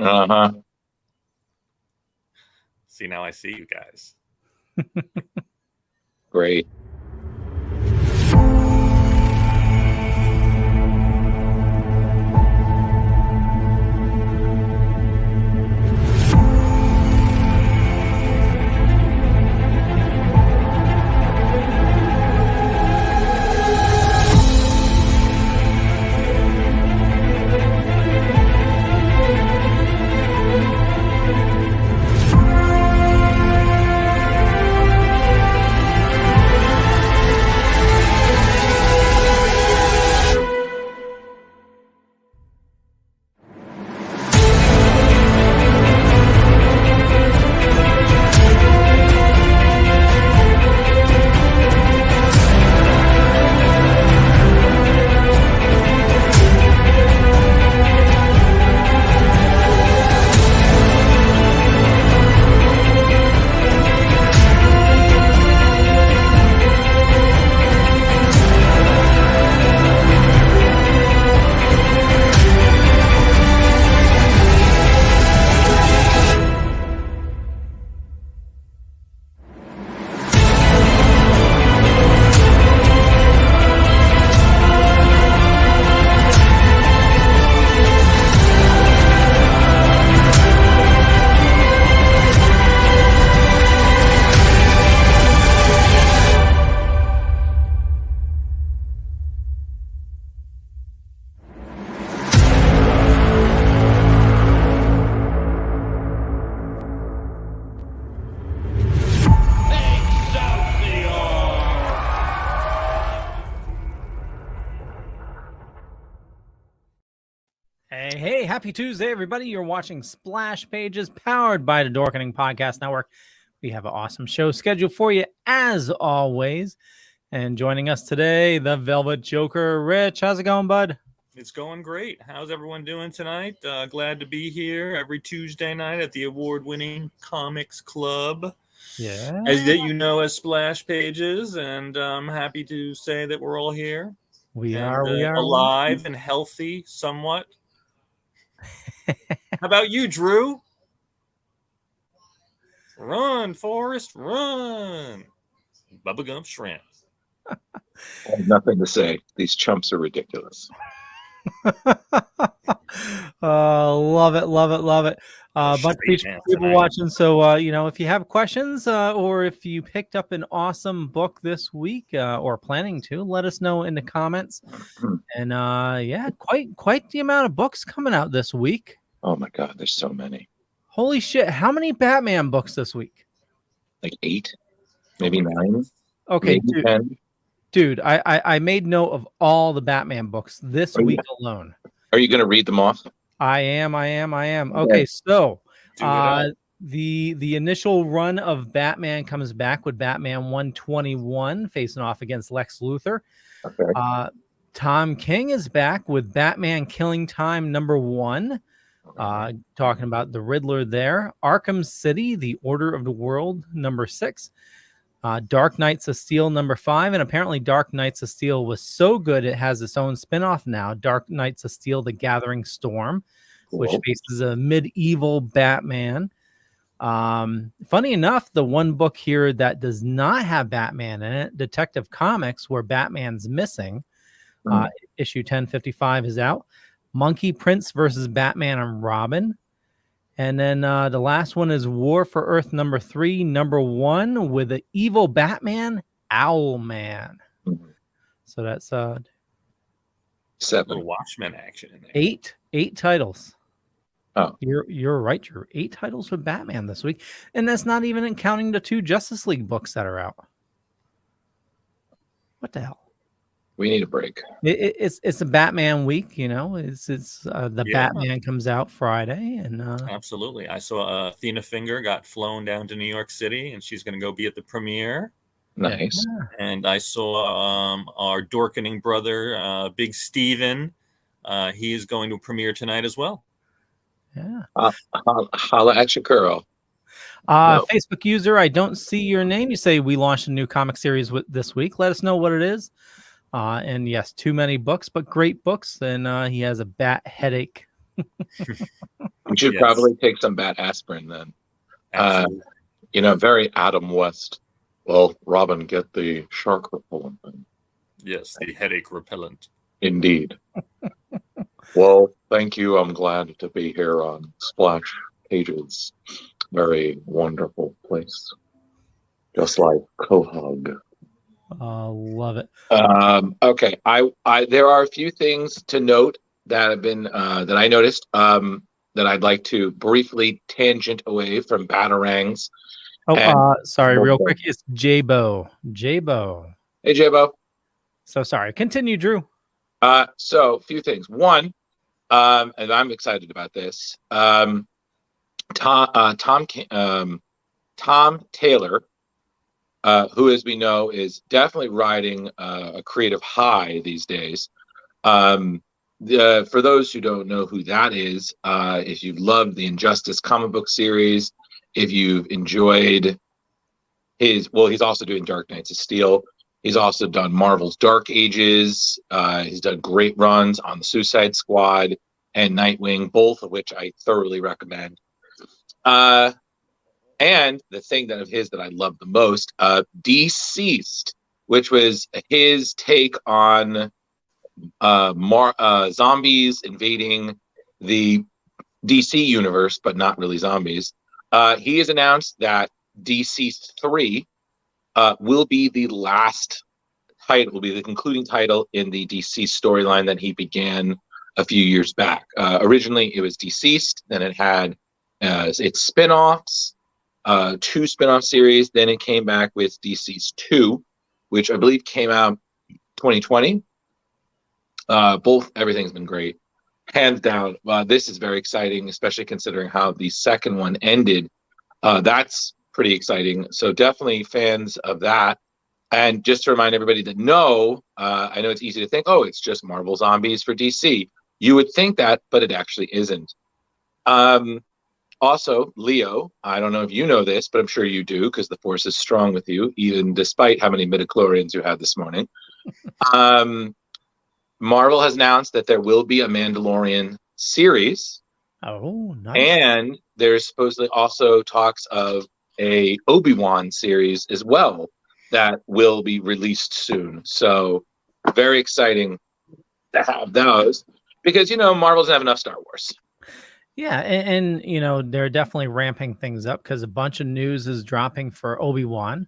Uh-huh. See, now I see you guys. Great. Hey, happy Tuesday, everybody. You're watching Splash Pages, powered by the Dorkening Podcast Network. We have an awesome show scheduled for you, as always. And joining us today, the Velvet Joker, Rich. How's it going, bud? It's going great. How's everyone doing tonight? Glad to be here every Tuesday night at the award-winning Comics Club. Yeah. As you know, as Splash Pages, and I'm happy to say that we're all here. We are alive and healthy, somewhat. How about you, Drew? Run, Forrest, run. Bubblegum shrimp. I have nothing to say. These chumps are ridiculous. Love it, love it, love it. Bunch of people watching. So, if you have questions or if you picked up an awesome book this week or planning to, let us know in the comments. And quite the amount of books coming out this week. Oh my God, there's so many. Holy shit. How many Batman books this week? Like 8, maybe 9. Okay, maybe 10. Dude, I made note of all the Batman books this week alone. Are you going to read them off? I am. Okay, so the initial run of Batman comes back with Batman 121 facing off against Lex Luthor. Okay. Tom King is back with Batman Killing Time #1. Talking about the Riddler there. Arkham City, The Order of the World #6. Dark Knights of Steel #5, and apparently Dark Knights of Steel was so good it has its own spinoff now, Dark Knights of Steel: The Gathering Storm, which faces a medieval Batman. Funny enough, the one book here that does not have Batman in it, Detective Comics, where Batman's missing, issue 1055 is out. Monkey Prince versus Batman and Robin. And then the last one is War for Earth #3, #1, with the evil Batman, Owlman. So that's 7. Little Watchmen action in there. 8 titles. Oh, you're right, Drew. 8 titles with Batman this week, and that's not even counting the 2 Justice League books that are out. What the hell? We need a break. It's a Batman week, the Batman comes out Friday, and absolutely. I saw Athena Finger got flown down to New York City, and she's going to go be at the premiere. Nice. Yeah. And I saw our Dorkening brother, Big Steven. He is going to premiere tonight as well. Yeah. Holla at your girl. Facebook user, I don't see your name. You say we launched a new comic series this week. Let us know what it is. And yes, too many books, but great books. And he has a bat headache You should Yes. probably take some bad aspirin then. Absolutely. Very Adam West. Well, Robin, get the shark repellent thing. Yes, the headache repellent. Indeed. Well, thank you. I'm glad to be here on Splash Pages. Very wonderful place. Just like Quahog. Love it. Okay. I there are a few things to note that have been that I noticed that I'd like to briefly tangent away from Batarangs. Oh, sorry, real quick. It's J-Bo. J-Bo. Hey, J-Bo. So sorry. Continue, Drew. So a few things. One, and I'm excited about this. Tom Taylor, who, as we know, is definitely riding a creative high these days. For those who don't know who that is, if you've loved the Injustice comic book series, if you've enjoyed he's also doing Dark Knights of Steel. He's also done Marvel's Dark Ages. He's done great runs on the Suicide Squad and Nightwing, both of which I thoroughly recommend. And the thing of his that I love the most, Deceased, which was his take on zombies invading the DC universe, but not really zombies. He has announced that Deceased 3 will be the last title, will be the concluding title in the Deceased storyline that he began a few years back. Originally, it was Deceased, then it had its spin-offs, 2 spin-off series, then it came back with Deceased 2, which I believe came out 2020. Everything's been great. Hands down, this is very exciting, especially considering how the second one ended. That's pretty exciting. So definitely fans of that. And just to remind everybody that I know it's easy to think, it's just Marvel Zombies for DC. You would think that, but it actually isn't. Also, Leo, I don't know if you know this, but I'm sure you do because the force is strong with you, even despite how many midichlorians you had this morning. Marvel has announced that there will be a Mandalorian series. Oh, nice. And there's supposedly also talks of a Obi-Wan series as well that will be released soon. So very exciting to have those because, Marvel doesn't have enough Star Wars. Yeah, and they're definitely ramping things up because a bunch of news is dropping for Obi-Wan.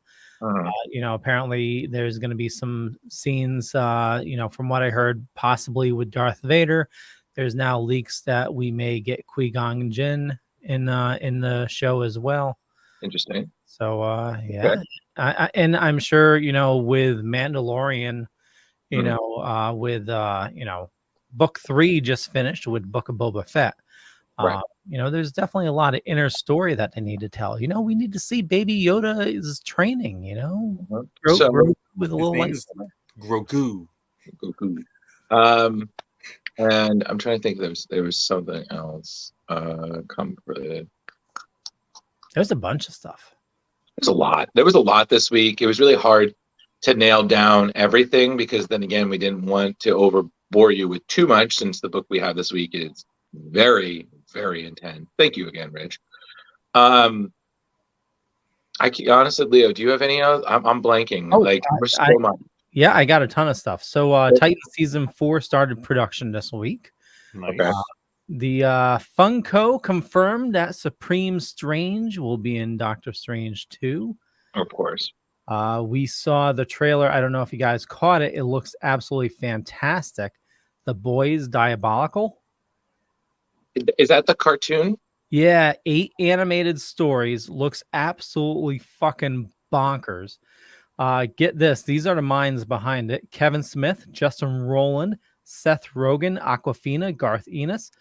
Apparently there's going to be some scenes, from what I heard, possibly with Darth Vader. There's now leaks that we may get Qui-Gon Jinn in the show as well. Interesting. So yeah, okay. And I'm sure with Mandalorian, with book 3 just finished with Book of Boba Fett. Right. There's definitely a lot of inner story that they need to tell. We need to see Baby Yoda's training. Grogu with a little lightsaber. Grogu. And I'm trying to think. There was something else. There's a bunch of stuff. There's a lot. There was a lot this week. It was really hard to nail down everything because then again, we didn't want to overbore you with too much since the book we have this week is very, very intense. Thank you again, Rich. Honestly, Leo, do you have any other? I'm blanking. We're so much. Yeah, I got a ton of stuff. So Titan season 4 started production this week. Nice. Okay. The Funko confirmed that Supreme Strange will be in Doctor Strange 2. Of course. We saw the trailer. I don't know if you guys caught it. It looks absolutely fantastic. The Boys Diabolical. Is that the cartoon? Yeah, 8 animated stories. Looks absolutely fucking bonkers. Get this. These are the minds behind it. Kevin Smith, Justin Roiland, Seth Rogen, Awkwafina, Garth Ennis,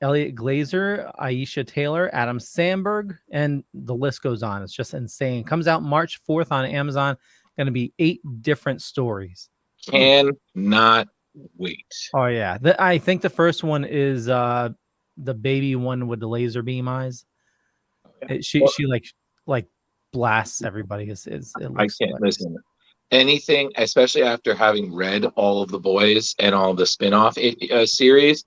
Elliot Glazer, Aisha Taylor, Adam Sandberg, and the list goes on. It's just insane. Comes out March 4th on Amazon. Going to be 8 different stories. Cannot wait. Oh, yeah. I think the first one is the baby one with the laser beam eyes. She like blasts everybody. I can't listen. Anything, especially after having read all of the Boys and all of the spin-off series,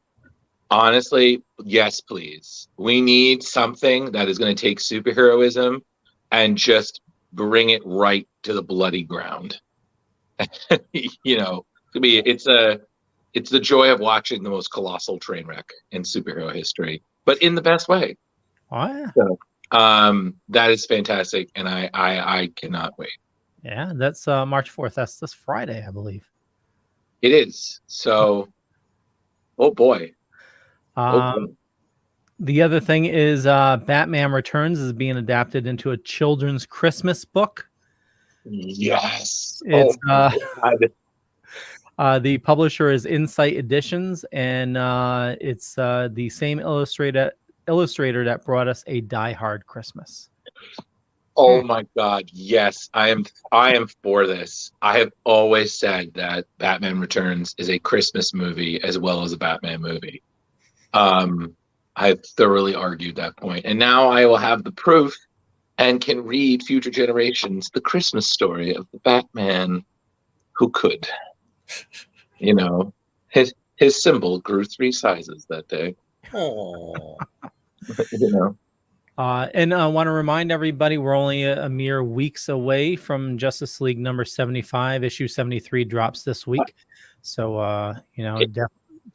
Honestly, yes, please. We need something that is going to take superheroism and just bring it right to the bloody ground. To me, it's the joy of watching the most colossal train wreck in superhero history, but in the best way. Oh, yeah. So, that is fantastic, and I cannot wait. Yeah, that's March 4th. That's this Friday, I believe. It is. So, oh boy. The other thing is Batman Returns is being adapted into a children's Christmas book. Yes. It's God. the publisher is Insight Editions, and it's the same illustrator that brought us a Die Hard Christmas. Oh my God, yes. I am for this. I have always said that Batman Returns is a Christmas movie as well as a Batman movie. I've thoroughly argued that point, and now I will have the proof and can read future generations the Christmas story of the Batman who could. His symbol grew 3 sizes that day. Oh. And I want to remind everybody we're only a mere weeks away from Justice League number 75. Issue 73 drops this week. So,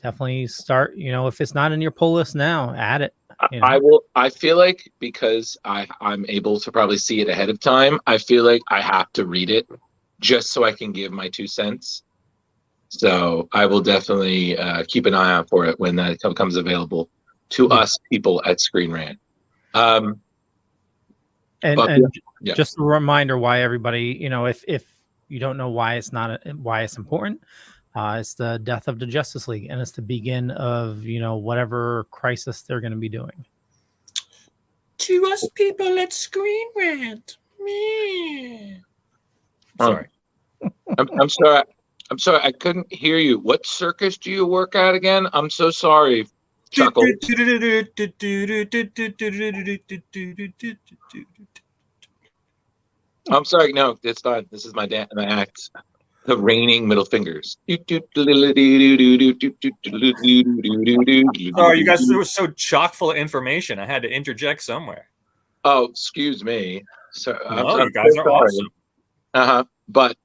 definitely start, if it's not in your pull list now, add it. I feel like because I'm able to probably see it ahead of time, I feel like I have to read it just so I can give my 2 cents. So I will definitely keep an eye out for it when that comes available to us people at Screen Rant. Just a reminder why everybody, if you don't know why it's important, it's the death of the Justice League, and it's the begin of whatever crisis they're going to be doing. To us people at Screen Rant, me. Sorry, I'm sorry. I'm sorry, I couldn't hear you. What circus do you work at again? I'm so sorry. Chuckle. I'm sorry. No, it's fine. This is my act. The raining middle fingers. Sorry, you guys were so chock full of information. I had to interject somewhere. Oh, excuse me. So you guys are awesome. But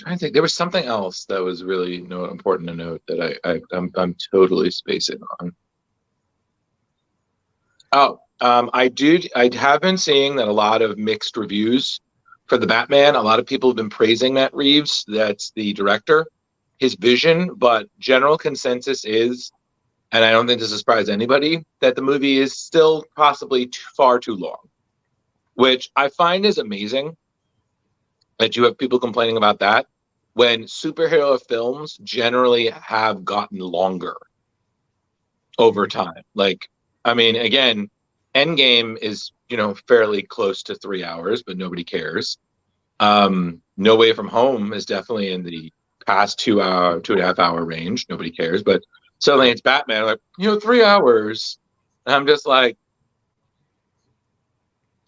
I think there was something else that was really important to note that I'm totally spacing on. I have been seeing that a lot of mixed reviews for the Batman. A lot of people have been praising Matt Reeves, that's the director, his vision, but general consensus is, and I don't think this will surprise anybody, that the movie is still possibly far too long, which I find is amazing that you have people complaining about that when superhero films generally have gotten longer over time. Like, I mean, again, Endgame is, fairly close to 3 hours, but nobody cares. No Way From Home is definitely in the past 2.5 hour range. Nobody cares, but suddenly it's Batman, like, 3 hours. And I'm just like,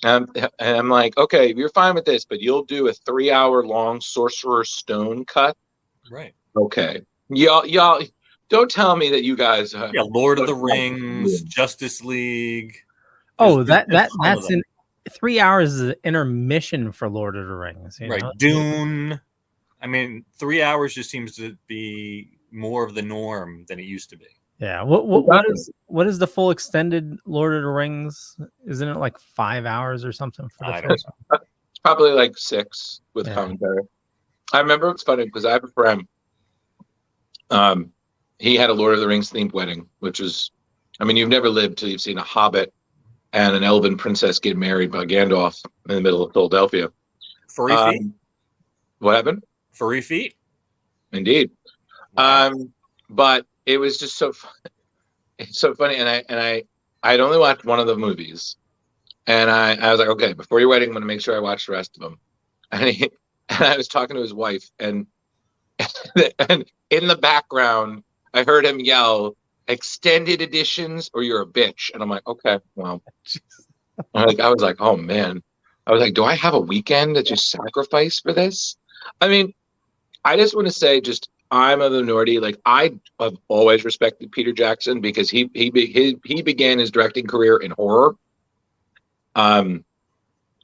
and I'm like, okay, you're fine with this, but you'll do a 3 hour long Sorcerer's Stone cut. Right. Okay. Y'all don't tell me that you guys Lord of the Rings, Justice League. Oh, that's in 3 hours is an intermission for Lord of the Rings. Right. Dune. I mean, 3 hours just seems to be more of the norm than it used to be. Yeah. What is the full extended Lord of the Rings? Isn't it like 5 hours or something for the first one? It's probably like 6 with commentary. I remember it's funny because I have a friend. He had a Lord of the Rings themed wedding, which is, I mean, you've never lived till you've seen a Hobbit and an elven princess get married by Gandalf in the middle of Philadelphia. Furry feet? What happened? Furry feet? Indeed. Wow. But it was just it's so funny. And I'd only watched one of the movies. And I was like, okay, before your wedding, I'm going to make sure I watch the rest of them. And I was talking to his wife, and in the background, I heard him yell, "Extended editions or you're a bitch." And I'm like, okay, well, I was like, oh man. I was like, do I have a weekend to just sacrifice for this? I mean, I just want to say, just I'm of the minority. Like, I have always respected Peter Jackson because he began his directing career in horror. And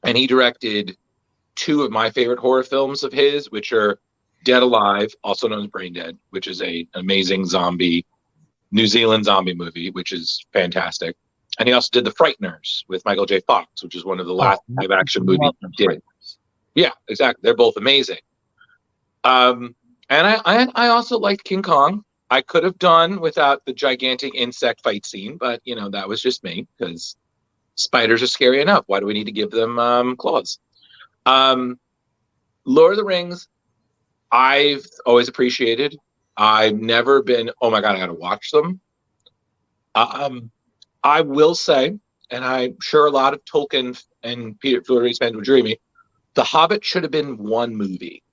he directed two of my favorite horror films of his, which are Dead Alive, also known as Brain Dead, which is an amazing New Zealand zombie movie, which is fantastic. And he also did The Frighteners with Michael J. Fox, which is one of the last live action movies he did. Yeah, exactly. They're both amazing. And I also liked King Kong. I could have done without the gigantic insect fight scene, but that was just me because spiders are scary enough. Why do we need to give them claws? Lord of the Rings, I've always appreciated. I've never been, oh my God, I got to watch them. I will say, and I'm sure a lot of Tolkien and Peter Flaherty's fans would agree with me, The Hobbit should have been one movie,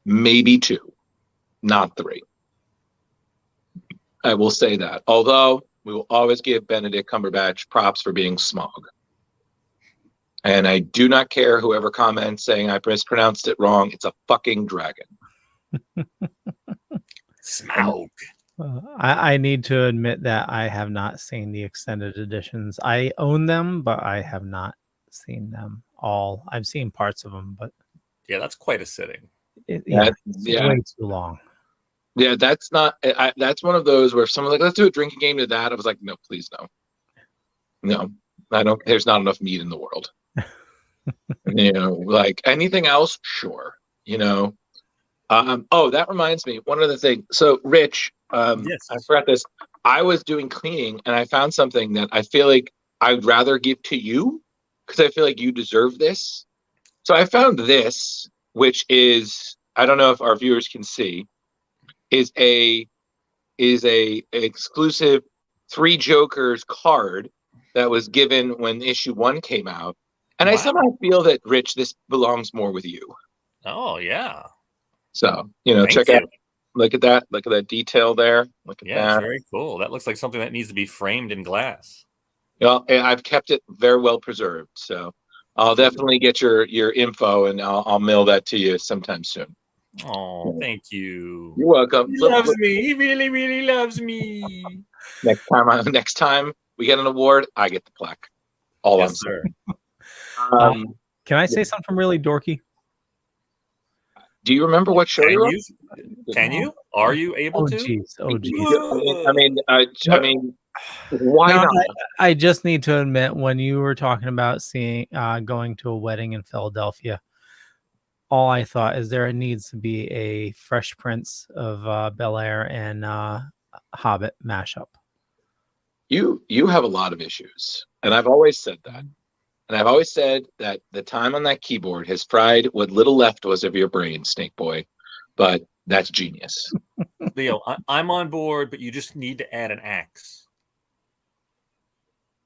maybe two, not three. I will say that. Although we will always give Benedict Cumberbatch props for being Smaug. And I do not care whoever comments saying I mispronounced it wrong. It's a fucking dragon. Smaug. I need to admit that I have not seen the extended editions. I own them, but I have not seen them all. I've seen parts of them, but yeah, that's quite a sitting. It's way too long. Yeah, that's not. That's one of those where if someone's like, "Let's do a drinking game to that," I was like, "No, please, no, I don't. There's not enough meat in the world." Like anything else, sure. Oh, that reminds me. One other thing. So, Rich, yes. I forgot this. I was doing cleaning and I found something that I feel like I'd rather give to you because I feel like you deserve this. So I found this, which is, I don't know if our viewers can see, is a exclusive Three Jokers card that was given when issue 1 came out. And I somehow feel that, Rich, this belongs more with you. Oh, yeah. So, check out, look at that detail there. Look at that. Yeah, it's very cool. That looks like something that needs to be framed in glass. Well, I've kept it very well preserved. So I'll definitely get your info and I'll mail that to you sometime soon. Oh, thank you. You're welcome. He loves me. He really, really loves me. Next time we get an award, I get the plaque. Yes, sir. Can I say something really dorky? Do you remember what show you're on? Can you? Are you able to? Oh, geez. I mean, why not? I just need to admit, when you were talking about going to a wedding in Philadelphia, all I thought is there needs to be a Fresh Prince of Bel-Air and Hobbit mashup. You have a lot of issues, and I've always said that. And I've always said that the time on that keyboard has fried what little left was of your brain, Snake Boy. But that's genius. Leo, I'm on board, but you just need to add an axe.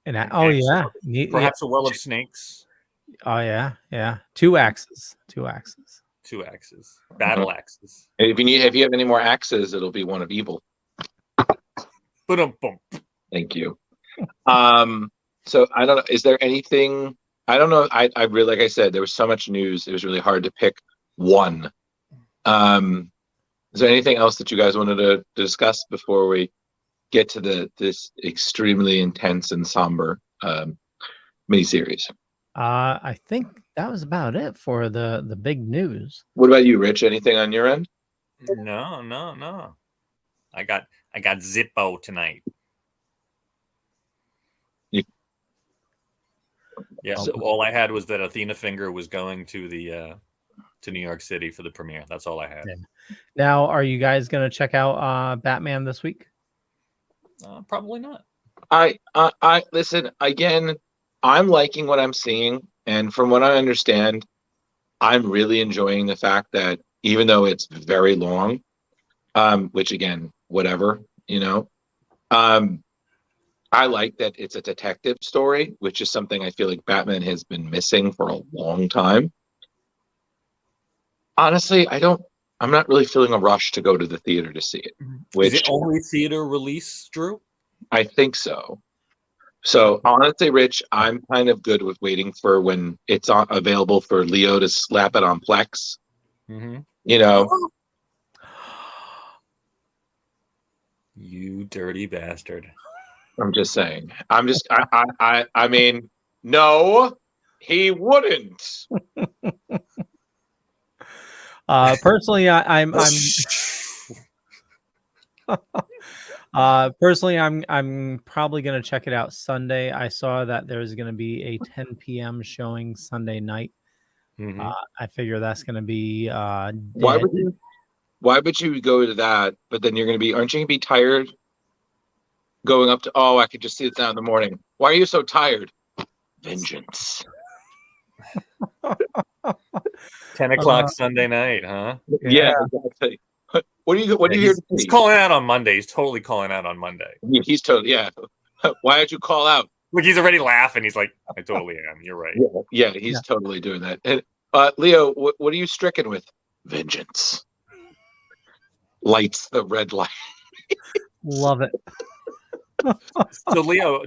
Perhaps a well of snakes. Oh, yeah. Two axes. Battle axes. If you have any more axes, it'll be one of evil. Ba-dum-bum. Thank you. So I don't know. Is there anything? I don't know. I really, like I said, there was so much news. It was really hard to pick one. Is there anything else that you guys wanted to discuss before we get to this extremely intense and somber miniseries? I think that was about it for the big news. What about you, Rich? Anything on your end? No. I got Zippo tonight. Yeah, so all I had was that Athena Finger was going to the to New York City for the premiere. That's all I had. Yeah. Now, are you guys going to check out Batman this week? Probably not. I listen again. I'm liking what I'm seeing, and from what I understand, I'm really enjoying the fact that even though it's very long, which again, whatever, I like that it's a detective story, which is something I feel like Batman has been missing for a long time. Honestly, I'm not really feeling a rush to go to the theater to see it. Is it only theater release, Drew? I think so. So honestly, Rich, I'm kind of good with waiting for when it's available for Leo to slap it on Plex. Mm-hmm. You dirty bastard. I'm just saying. I mean, no, he wouldn't. Personally, I'm personally, I'm probably gonna check it out Sunday. I saw that there's gonna be a 10 p.m. showing Sunday night. I figure that's gonna be Why dead. would you go to that? But then aren't you gonna be tired going up to? Oh, I could just see it now in the morning. Why are you so tired? Vengeance. 10 o'clock Sunday night, huh? Yeah, exactly. What do you hear? He's calling out on Monday. He's totally calling out on Monday. He's totally Why did you call out? Look, he's already laughing. He's like, I totally am. You're right. Yeah, he's totally doing that. And Leo, what are you stricken with? Vengeance. Lights the red light. Love it. So Leo,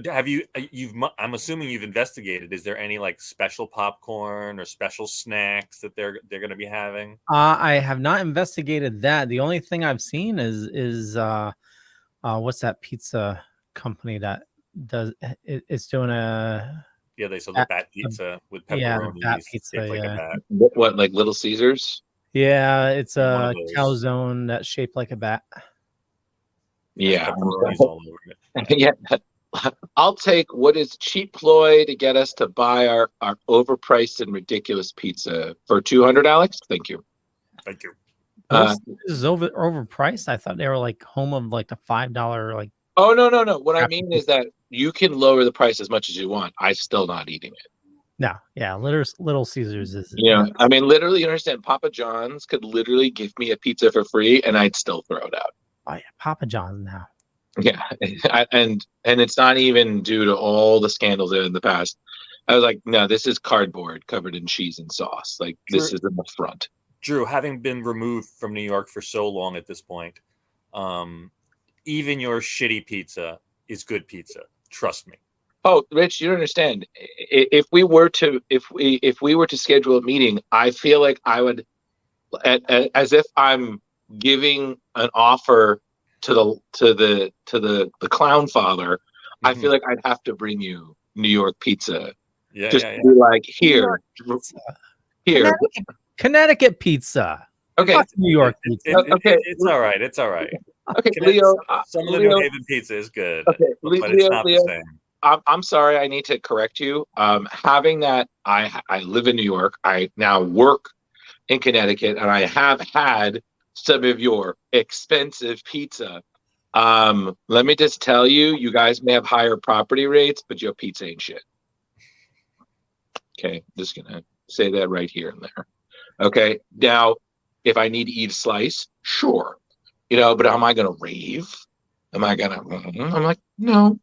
I'm assuming you've investigated. Is there any like special popcorn or special snacks that they're going to be having? I have not investigated that. The only thing I've seen is what's that pizza company that does it's doing a they sold the bat pizza with pepperoni. Yeah, bat pizza. Like a bat. What, like Little Caesars? Yeah, it's a calzone that's shaped like a bat. Yeah, pepperoni's all over it. Yeah. I'll take what is cheap ploy to get us to buy our overpriced and ridiculous pizza for $200, Alex. Thank you. Thank you. This is overpriced. I thought they were like home of like the $5 like. Oh no. What I mean is that you can lower the price as much as you want. I'm still not eating it. No, yeah, Little Caesars is. I mean, literally, you understand? Papa John's could literally give me a pizza for free, and I'd still throw it out. Oh yeah, Papa John's now. Yeah, and it's not even due to all the scandals in the past. I was like, no, this is cardboard covered in cheese and sauce. Like this is in the front. Drew, having been removed from New York for so long at this point, even your shitty pizza is good pizza. Trust me. Oh, Rich, you don't understand. If we were to schedule a meeting, I feel like I would, as if I'm giving an offer to the clown father. Mm-hmm. I feel like I'd have to bring you New York pizza. Yeah, be like, here. Connecticut pizza. Okay, New York pizza. Okay, it's all right. It's all right. Okay, Leo. Some of the New Haven pizza is good. Okay, but it's not the same. I'm sorry. I need to correct you. Having that, I live in New York. I now work in Connecticut, and I have had some of your expensive pizza. Let me just tell you, you guys may have higher property rates, but your pizza ain't shit. Okay, just gonna say that right here and there. Okay, now if I need to eat a slice, sure, but am I gonna rave? Am I gonna? I'm like, no.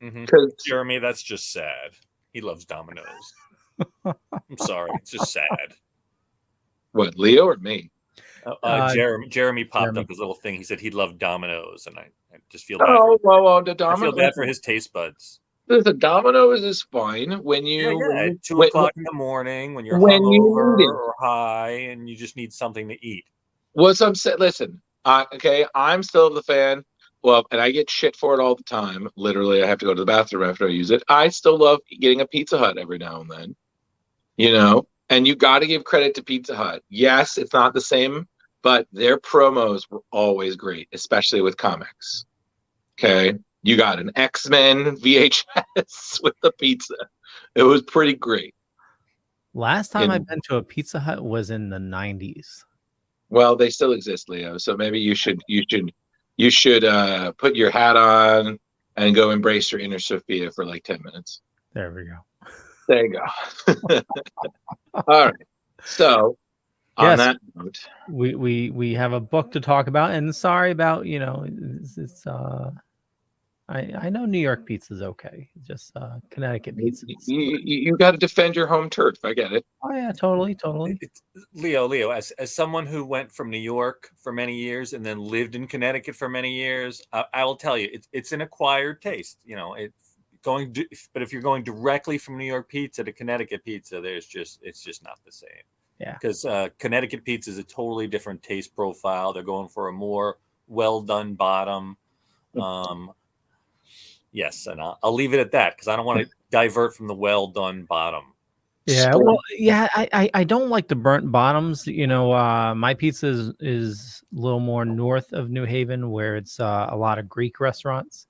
Mm-hmm. Jeremy, that's just sad. He loves Domino's. I'm sorry, it's just sad. What, Leo or me? Jeremy popped up his little thing. He said he loved Domino's, and I just feel bad. The Domino's. I feel bad for his taste buds. The Domino's is fine when you 2 o'clock in the morning when you're hungover or high and you just need something to eat. What's I'm saying? Listen, I'm still the fan. Well, and I get shit for it all the time. Literally, I have to go to the bathroom after I use it. I still love getting a Pizza Hut every now and then, and you got to give credit to Pizza Hut. Yes, it's not the same, but their promos were always great, especially with comics. Okay. You got an X-Men VHS with the pizza. It was pretty great. Last time I've been to a Pizza Hut was in the 90s. Well, they still exist, Leo. So maybe you should put your hat on and go embrace your inner Sophia for like 10 minutes. There we go. There you go. All right. So on that note, we have a book to talk about, and sorry about I know New York pizza is okay, just Connecticut pizza. You got to defend your home turf. I get it. Oh yeah, totally. Leo, as someone who went from New York for many years and then lived in Connecticut for many years, I will tell you, it's an acquired taste. But if you're going directly from New York pizza to Connecticut pizza, it's just not the same. Yeah, because Connecticut pizza is a totally different taste profile. They're going for a more well done bottom. Yes, and I'll leave it at that because I don't want to divert from the well done bottom. Yeah, well, yeah, I don't like the burnt bottoms. My pizza is a little more north of New Haven, where it's a lot of Greek restaurants,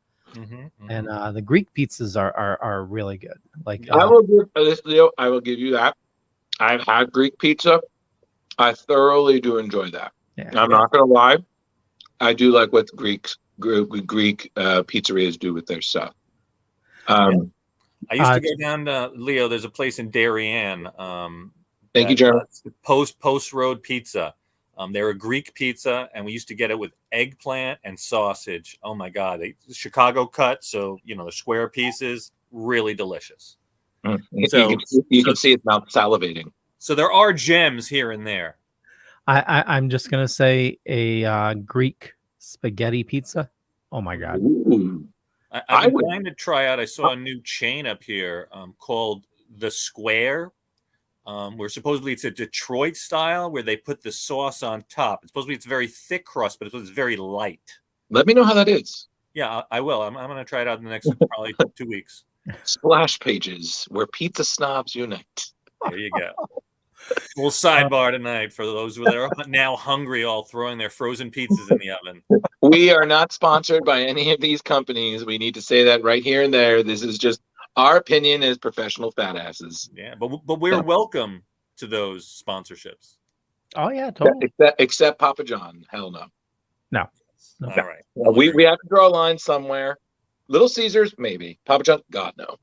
and the Greek pizzas are really good. Like I will give this, Leo. I will give you that. I've had Greek pizza. I thoroughly do enjoy that. Yeah. I'm not gonna lie. I do like what Greek pizzerias do with their stuff. I used to go down to Leo. There's a place in Darien. Thank you, Jeremy. Post Road Pizza. They're a Greek pizza, and we used to get it with eggplant and sausage. Oh my God, Chicago cut, so the square pieces, really delicious. So you can see his mouth salivating. So there are gems here and there. I'm just gonna say a Greek spaghetti pizza. Oh my God. Ooh. I've been trying to try out. I saw a new chain up here called The Square, where supposedly it's a Detroit style where they put the sauce on top. Supposedly it's a very thick crust, but it's very light. Let me know how that is. Yeah, I will. I'm going to try it out in the next probably 2 weeks. Splash pages where pizza snobs unite. There you go. Little sidebar tonight for those that are now hungry, all throwing their frozen pizzas in the oven. We are not sponsored by any of these companies. We need to say that right here and there. This is just our opinion as professional fat asses. Yeah, but we're welcome to those sponsorships. Oh yeah, totally. Except Papa John. Hell no. No. All right. We have to draw a line somewhere. Little Caesars, maybe. Papa John, God no.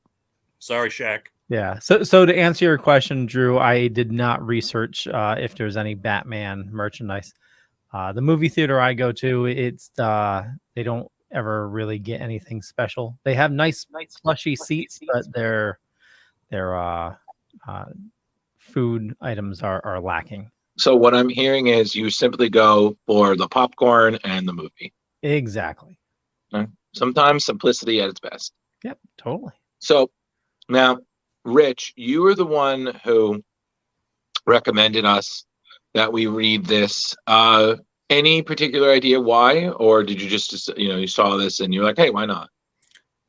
Sorry, Shaq. Yeah. So to answer your question, Drew, I did not research if there's any Batman merchandise. The movie theater I go to, it's they don't ever really get anything special. They have nice plushy seats, but their food items are lacking. So what I'm hearing is you simply go for the popcorn and the movie. Exactly. Sometimes simplicity at its best. Yep, totally. So now, Rich, you were the one who recommended us that we read this. Any particular idea why, or did you just you saw this and you're like, hey, why not?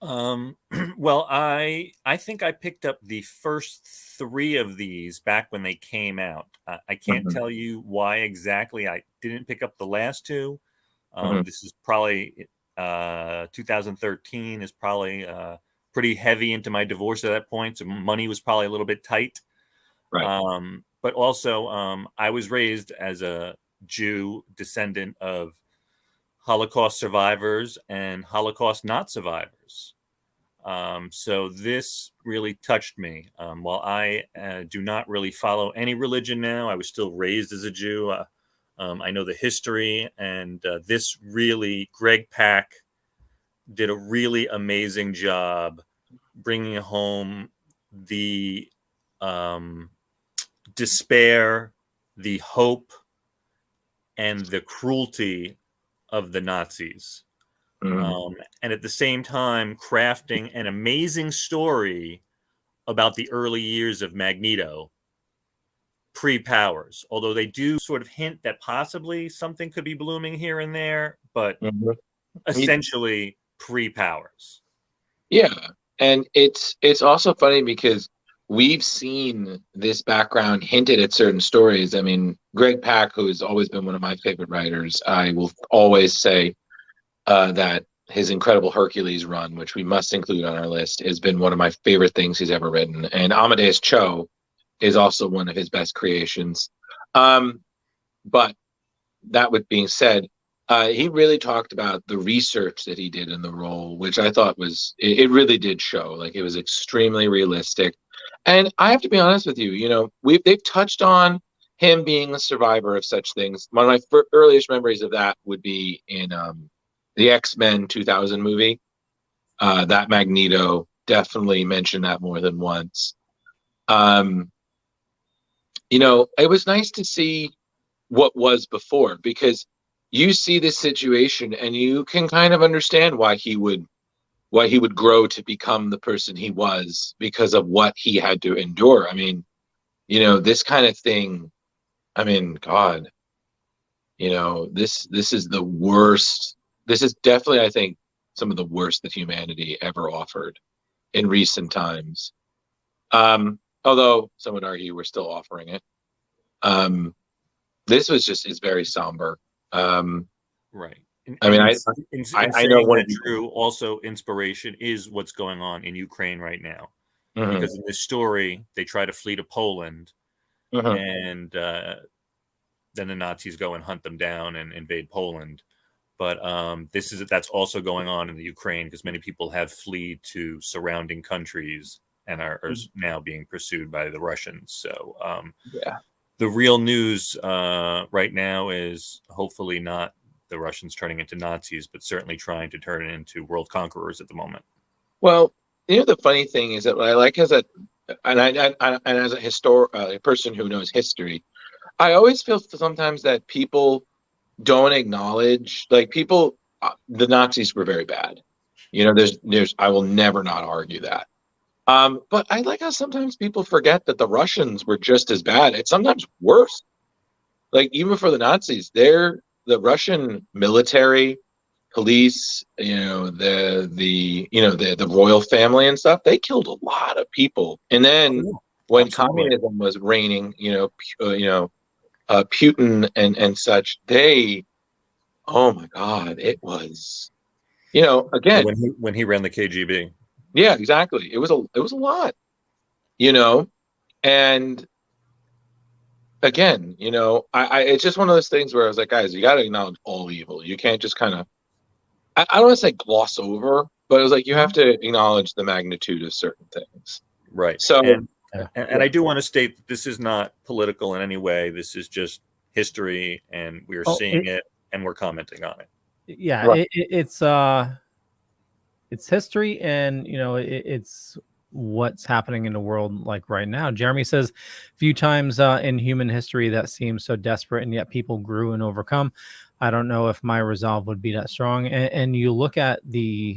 Well, I think I picked up the first 3 of these back when they came out. I can't tell you why exactly I didn't pick up the last 2. This is probably 2013 is probably pretty heavy into my divorce at that point, so money was probably a little bit tight. Right. But also, I was raised as a Jew descendant of Holocaust survivors and Holocaust not survivors. So this really touched me. While I do not really follow any religion now, I was still raised as a Jew. I know the history, and this really, Greg Pak did a really amazing job bringing home the despair, the hope, and the cruelty of the Nazis. And at the same time, crafting an amazing story about the early years of Magneto, pre-powers. Although they do sort of hint that possibly something could be blooming here and there, but essentially pre-powers. Yeah, and it's also funny because we've seen this background hinted at certain stories. I mean, Greg Pak, who has always been one of my favorite writers, I will always say that his incredible Hercules run, which we must include on our list, has been one of my favorite things he's ever written. And Amadeus Cho is also one of his best creations. But that with being said, he really talked about the research that he did in the role, which I thought it really did show. Like, it was extremely realistic. And I have to be honest with you, they've touched on him being a survivor of such things. One of my earliest memories of that would be in the X-Men 2000 movie. That Magneto definitely mentioned that more than once. It was nice to see what was before, because you see this situation and you can kind of understand why he would grow to become the person he was, because of what he had to endure. I mean, this kind of thing, I mean, God, this is the worst. This is definitely, I think, some of the worst that humanity ever offered in recent times. Although some would argue we're still offering it. This was just is very somber. Right. I mean, I know saying one that, Drew, also inspiration is what's going on in Ukraine right now. Mhm. Because in this story, they try to flee to Poland, Mhm. and then the Nazis go and hunt them down and invade Poland. But that's also going on in the Ukraine, because many people have fled to surrounding countries and are now being pursued by the Russians. So yeah. The real news right now is hopefully not the Russians turning into Nazis, but certainly trying to turn it into world conquerors at the moment. Well, the funny thing is that what I like as a person who knows history, I always feel sometimes that people don't acknowledge, like, people. The Nazis were very bad. There's I will never not argue that. But I like how sometimes people forget that the Russians were just as bad. It's sometimes worse. Like, even for the Nazis, the Russian military, police, the royal family and stuff, they killed a lot of people. And then when communism was reigning, Putin and such, oh my God, it was, again, when he ran the KGB. Yeah, exactly. It was a lot, and again, it's just one of those things where I was like, guys, you got to acknowledge all evil. You can't just kind of, I don't want to say gloss over, but it was like, you have to acknowledge the magnitude of certain things. Right. So, and I do want to state that this is not political in any way. This is just history, and we are seeing it, and we're commenting on it. Yeah, right. It's history, and it's what's happening in the world like right now. Jeremy says, few times in human history that seems so desperate, and yet people grew and overcome. I don't know if my resolve would be that strong. And you look at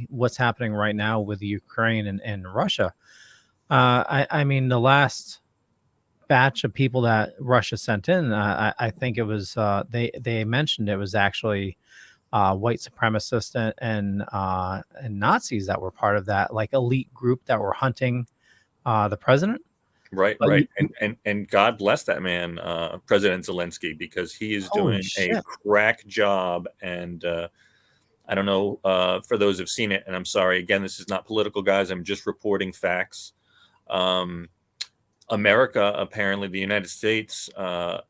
what's happening right now with Ukraine and Russia. I mean, the last batch of people that Russia sent in, I think it was they mentioned it was actually white supremacists and Nazis that were part of that, like, elite group that were hunting the president. Right. And God bless that man, President Zelensky, because he is doing a crack job. And I don't know, for those who've seen it, and I'm sorry, again, this is not political, guys. I'm just reporting facts. America, apparently the United States,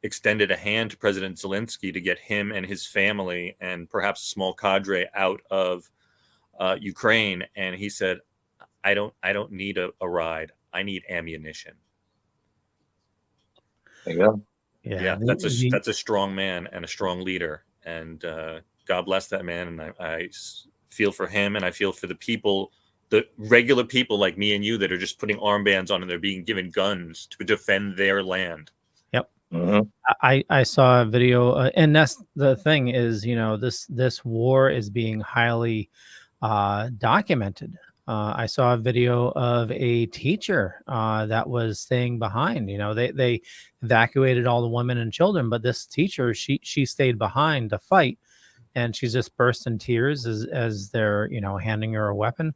extended a hand to President Zelensky to get him and his family and perhaps a small cadre out of Ukraine. And he said, I don't need a ride. I need ammunition. There you go. Yeah, that's a strong man and a strong leader. And God bless that man. And I feel for him, and I feel for the people, the regular people like me and you, that are just putting armbands on and they're being given guns to defend their land. Yep. Mm-hmm. I saw a video, and that's the thing is, this war is being highly documented. I saw a video of a teacher that was staying behind. They evacuated all the women and children, but this teacher, she stayed behind to fight, and she just burst in tears as they're handing her a weapon.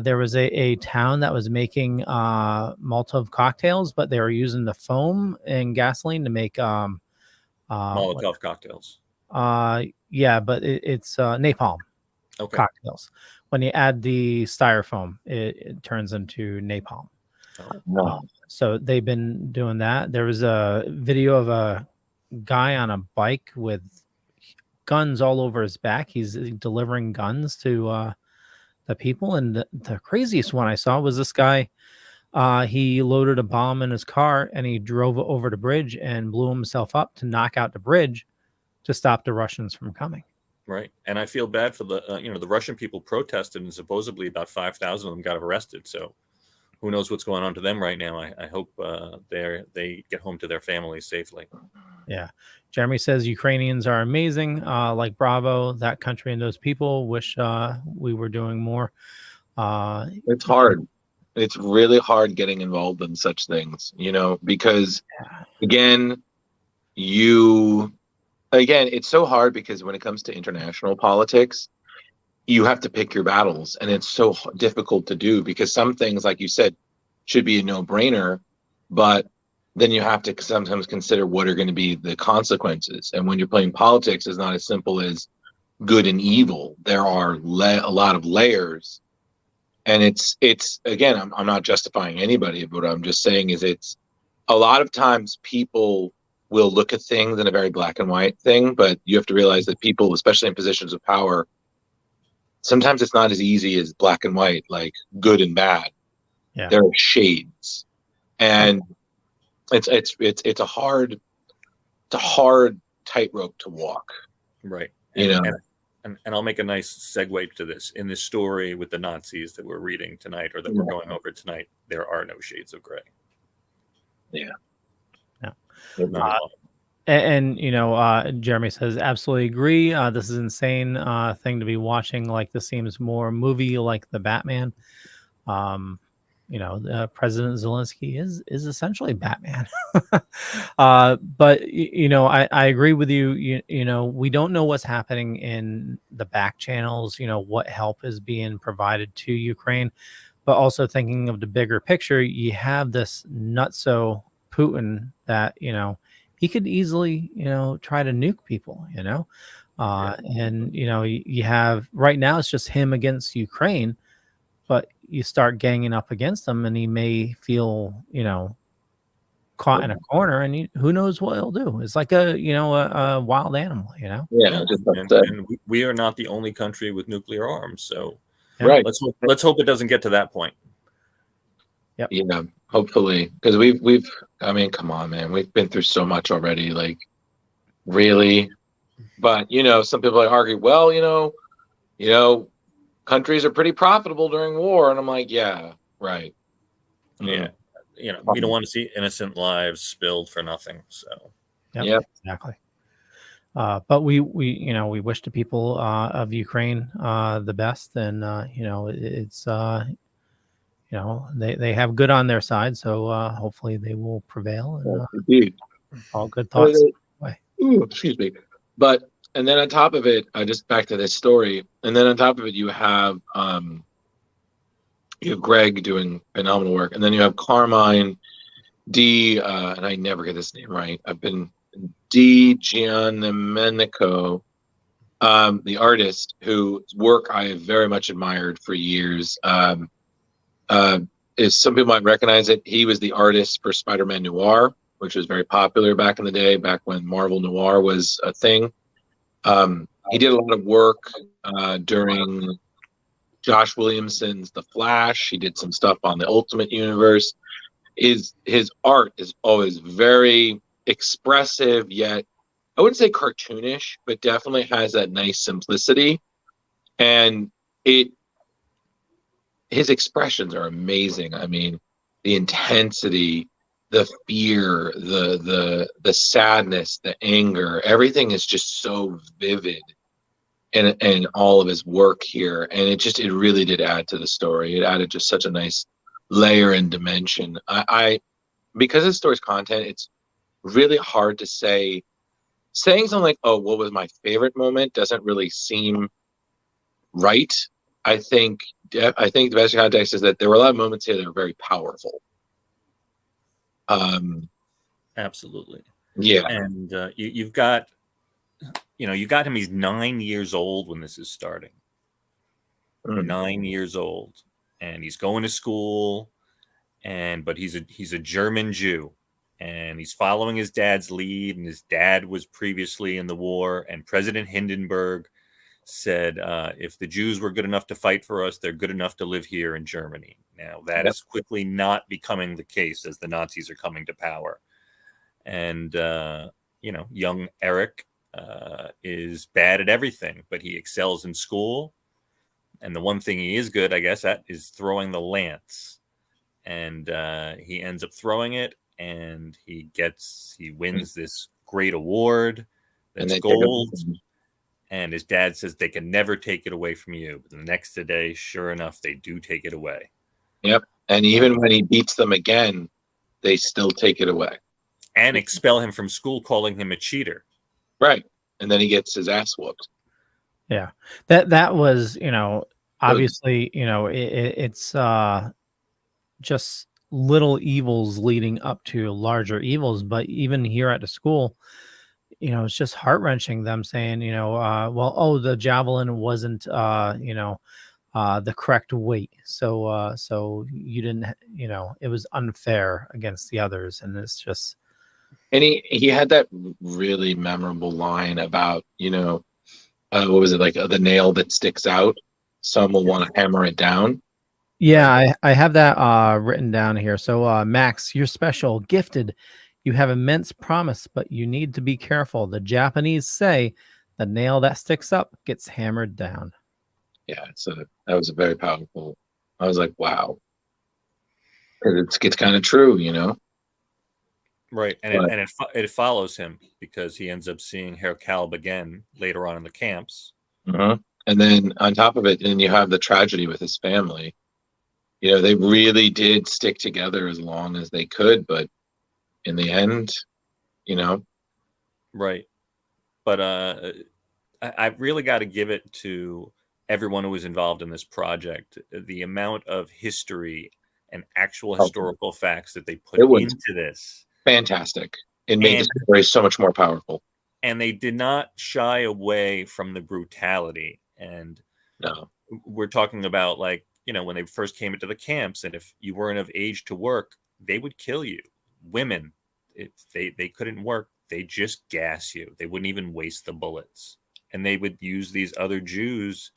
There was a town that was making Molotov cocktails, but they were using the foam and gasoline to make Molotov cocktails. Yeah, but it's napalm cocktails. When you add the styrofoam, it turns into napalm. So they've been doing that. There was a video of a guy on a bike with guns all over his back. He's delivering guns to the people. And the craziest one I saw was this guy. He loaded a bomb in his car and he drove over the bridge and blew himself up to knock out the bridge to stop the Russians from coming. Right. And I feel bad for the Russian people protested, and supposedly about 5,000 of them got arrested. So who knows what's going on to them right now. I hope they get home to their families safely. Yeah. Jeremy says Ukrainians are amazing. Like, bravo, that country and those people. Wish we were doing more. It's hard. It's really hard getting involved in such things, because again, it's so hard because when it comes to international politics, you have to pick your battles, and it's so difficult to do because some things, like you said, should be a no-brainer, but then you have to sometimes consider what are going to be the consequences. And when you're playing politics, it's not as simple as good and evil. There are a lot of layers, and it's again, I'm not justifying anybody, but what I'm just saying is it's a lot of times people will look at things in a very black and white thing, but you have to realize that people, especially in positions of power, sometimes it's not as easy as black and white, like good and bad. Yeah. There are shades, and it's a hard tightrope to walk. Right. And I'll make a nice segue to this. In this story with the Nazis that we're reading tonight, or that we're going over tonight, there are no shades of gray. Yeah. And Jeremy says, absolutely agree. This is insane thing to be watching. Like, this seems more movie like the Batman. President Zelensky is essentially Batman. But I agree with you. We don't know what's happening in the back channels, what help is being provided to Ukraine, but also thinking of the bigger picture, you have this nutso Putin that, he could easily, try to nuke people, and, you have right now it's just him against Ukraine, but you start ganging up against him and he may feel, caught in a corner, and who knows what he'll do. It's like a wild animal, Yeah. And we are not the only country with nuclear arms. So right. Let's hope it doesn't get to that point. Yep. Yeah, hopefully, because we've I mean, come on, man, we've been through so much already. Like, really, but some people argue, well, countries are pretty profitable during war, and I'm like, yeah, right. Yeah, we don't want to see innocent lives spilled for nothing. So, yeah, exactly. But we wish the people of Ukraine the best, and it's they have good on their side, so hopefully they will prevail. And indeed, all good thoughts. Ooh, excuse me. But and then on top of it, just back to this story, and then on top of it, you have Greg doing phenomenal work, and then you have Carmine and I never get this name right. I've been Giandomenico, the artist whose work I have very much admired for years. Is some people might recognize it. He was the artist for Spider-Man Noir, which was very popular back in the day, back when Marvel Noir was a thing. He did a lot of work during Josh Williamson's The Flash. He did some stuff on the Ultimate Universe. His art is always very expressive, yet I wouldn't say cartoonish, but definitely has that nice simplicity. And his expressions are amazing. I mean, the intensity, the fear, the sadness, the anger, everything is just so vivid in all of his work here. And it really did add to the story. It added just such a nice layer and dimension. Because of the story's content, it's really hard to say. Saying something like, oh, what was my favorite moment doesn't really seem right. I think the best context is that there were a lot of moments here that were very powerful. Absolutely. Yeah. And you've got him. He's 9 years old when this is starting. 9 years old, and he's going to school, but he's a German Jew, and he's following his dad's lead. And his dad was previously in the war, and President Hindenburg said, if the Jews were good enough to fight for us, they're good enough to live here in Germany. Now, that is quickly not becoming the case as the Nazis are coming to power. And, young Eric is bad at everything, but he excels in school. And the one thing he is good, I guess, at is throwing the lance. And he ends up throwing it, and he wins this great award that's gold. And his dad says they can never take it away from you. But the next day, sure enough, they do take it away. Yep. And even when he beats them again, they still take it away. And expel him from school, calling him a cheater. Right. And then he gets his ass whooped. Yeah. That was, obviously, it's just little evils leading up to larger evils. But even here at the school, it's just heart-wrenching them saying, well, oh, the javelin wasn't, the correct weight. So you didn't, it was unfair against the others. And it's just, And he had that really memorable line about, what was it, like the nail that sticks out? Some will want to hammer it down. yeah, Right. I have that written down here. So Max, you're special, gifted. You have immense promise, but you need to be careful. The Japanese say the nail that sticks up gets hammered down. Yeah, that was a very powerful. I was like, wow, it's kind of true, Right, and But it follows him because he ends up seeing Herr Kalb again later on in the camps. And then on top of it, then you have the tragedy with his family. They really did stick together as long as they could, but in the end, Right, but I really got to give it to everyone who was involved in this project. The amount of history and actual historical facts that they put it was into this. fantastic. It made the story so much more powerful. And they did not shy away from the brutality. And No, we're talking about, like, when they first came into the camps, and if you weren't of age to work, they would kill you. Women, if they couldn't work, they just gas you. They wouldn't even waste the bullets. And they would use these other Jews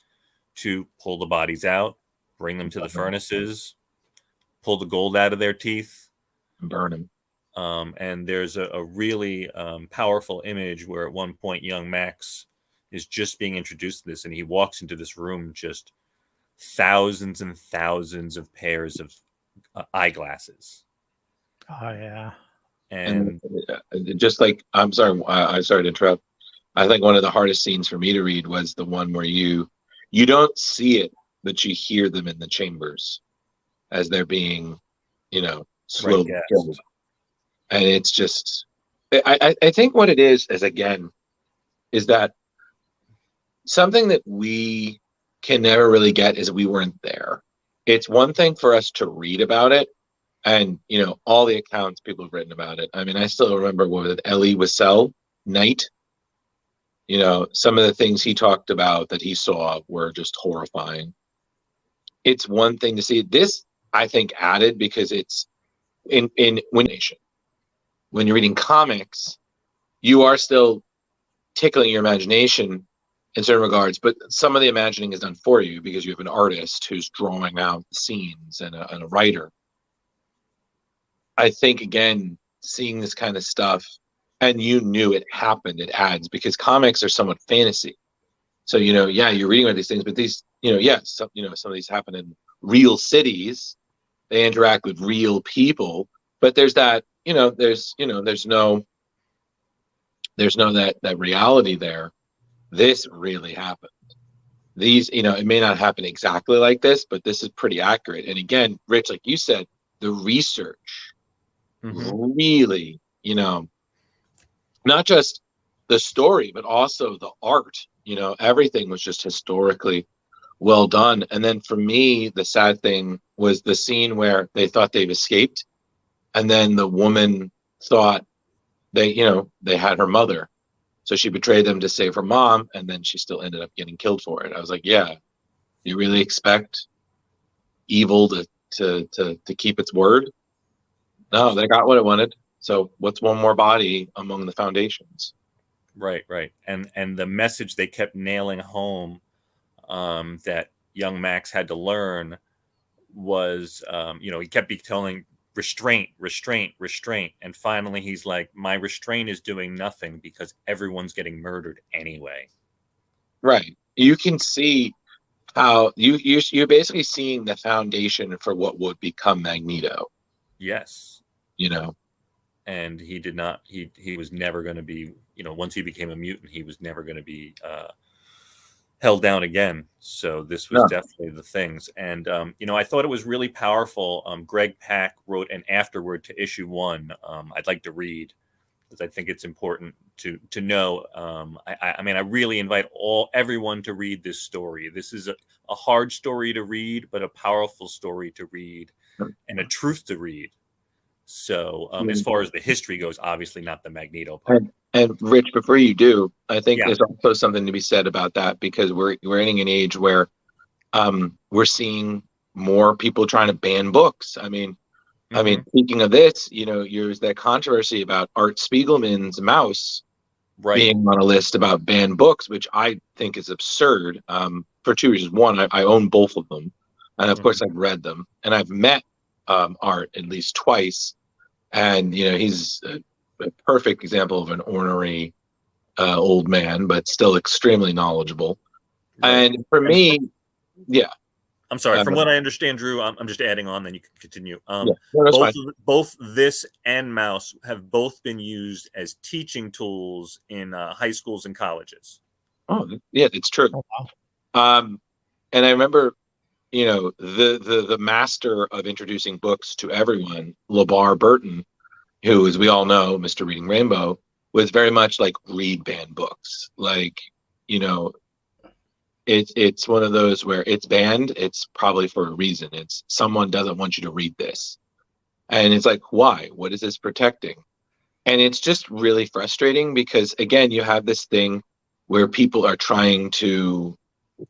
to pull the bodies out, bring them to the furnaces, pull the gold out of their teeth, burn him. And there's a really powerful image where at one point young Max is just being introduced to this, and he walks into this room, just thousands and thousands of pairs of eyeglasses. Oh yeah. And just like, I'm sorry to interrupt. I think one of the hardest scenes for me to read was the one where you don't see it, but you hear them in the chambers as they're being, slowly killed. And it's just, I think what it is again, is that something that we can never really get is we weren't there. It's one thing for us to read about it, and all the accounts people have written about it. I mean, I still remember what Elie Wiesel, Night. Some of the things he talked about that he saw were just horrifying. It's one thing to see this. I think added because it's in nation. When you're reading comics, you are still tickling your imagination in certain regards, but some of the imagining is done for you because you have an artist who's drawing out the scenes and a writer. I think, again, seeing this kind of stuff, and you knew it happened, it adds, because comics are somewhat fantasy. So, you're reading about these things, but these, some of these happen in real cities. They interact with real people, but there's that, there's no that reality there. This really happened. These, it may not happen exactly like this, but this is pretty accurate. And again, Rich, like you said, the research really, not just the story, but also the art, everything was just historically well done. And then for me, the sad thing was the scene where they thought they've escaped. And then the woman thought they had her mother. So she betrayed them to save her mom. And then she still ended up getting killed for it. I was like, yeah, you really expect evil to keep its word? No, they got what it wanted. So what's one more body among the foundations? Right. And the message they kept nailing home, that young Max had to learn was, he kept telling restraint. And finally he's like, my restraint is doing nothing because everyone's getting murdered anyway. Right. You can see how you're basically seeing the foundation for what would become Magneto. Yes. And he did not, he was never going to be, once he became a mutant, he was never going to be held down again. So this was definitely the things. And, I thought it was really powerful. Greg Pak wrote an afterword to issue 1. I'd like to read because I think it's important to know. I mean, I really invite everyone to read this story. This is a hard story to read, but a powerful story to read, and a truth to read. So as far as the history goes, obviously not the Magneto part. And Rich, before you do, I think Yeah. there's also something to be said about that, because we're in an age where we're seeing more people trying to ban books. I mean, speaking of this, there's that controversy about Art Spiegelman's Mouse Right. being on a list about banned books, which I think is absurd, for two reasons. One, I own both of them, and of course I've read them, and I've met Art at least twice, and he's a perfect example of an ornery old man, but still extremely knowledgeable. Right. And for me, yeah. I'm sorry. From what I understand, Drew, I'm just adding on. Then you can continue. Yeah, no, that's fine. Both this and Mouse have both been used as teaching tools in high schools and colleges. Oh, yeah, it's true. Oh, wow. And I remember, the master of introducing books to everyone, LeVar Burton, who, as we all know, Mr. Reading Rainbow, was very much like, read banned books. Like, it's one of those where it's banned, it's probably for a reason. It's someone doesn't want you to read this. And it's like, why? What is this protecting? And it's just really frustrating because, again, you have this thing where people are trying to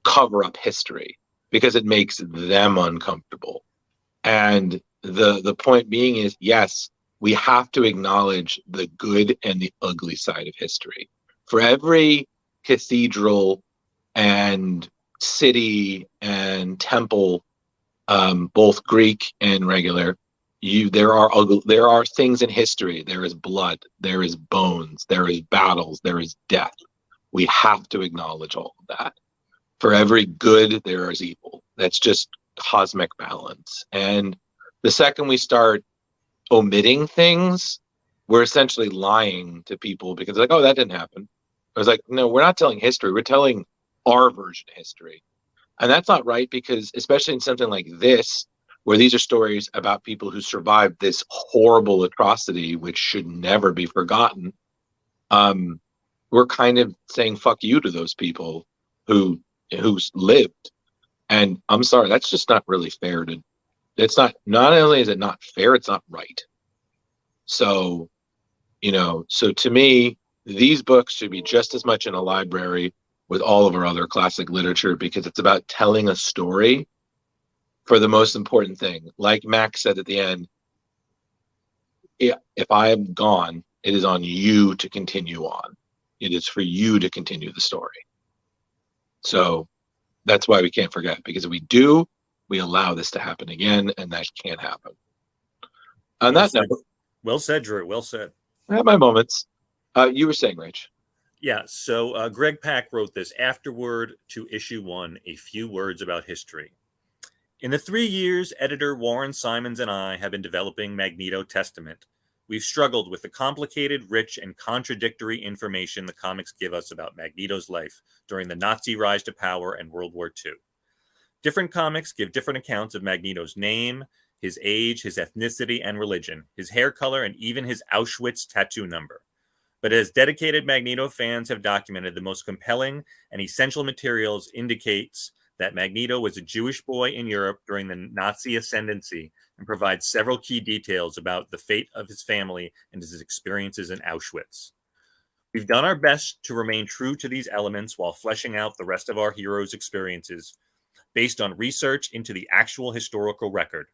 cover up history because it makes them uncomfortable. And the point being is, yes, we have to acknowledge the good and the ugly side of history. For every cathedral and city and temple, both Greek and regular, there are things in history. There is blood, there is bones, there is battles, there is death. We have to acknowledge all of that. For every good, there is evil. That's just cosmic balance. And the second we start omitting things, we're essentially lying to people, because like, oh, that didn't happen. I was like, no, we're not telling history. We're telling our version of history. And that's not right, because especially in something like this, where these are stories about people who survived this horrible atrocity, which should never be forgotten, we're kind of saying fuck you to those people who's lived. And I'm sorry, that's just not really fair. Not only is it not fair, it's not right. So to me, these books should be just as much in a library with all of our other classic literature, because it's about telling a story for the most important thing. Like Max said at the end, if I am gone, it is on you to continue on. It is for you to continue the story. So that's why we can't forget, because if we do, we allow this to happen again, and that can't happen. On that note, well said, Drew. Well said. I have my moments. You were saying, Rich. Yeah, so Greg Pak wrote this afterword to issue 1, A Few Words About History. In the 3 years editor Warren Simons and I have been developing Magneto Testament, we've struggled with the complicated, rich, and contradictory information the comics give us about Magneto's life during the Nazi rise to power and World War II. Different comics give different accounts of Magneto's name, his age, his ethnicity and religion, his hair color, and even his Auschwitz tattoo number. But as dedicated Magneto fans have documented, the most compelling and essential materials indicates that Magneto was a Jewish boy in Europe during the Nazi ascendancy, and provides several key details about the fate of his family and his experiences in Auschwitz. We've done our best to remain true to these elements while fleshing out the rest of our heroes' experiences based on research into the actual historical record.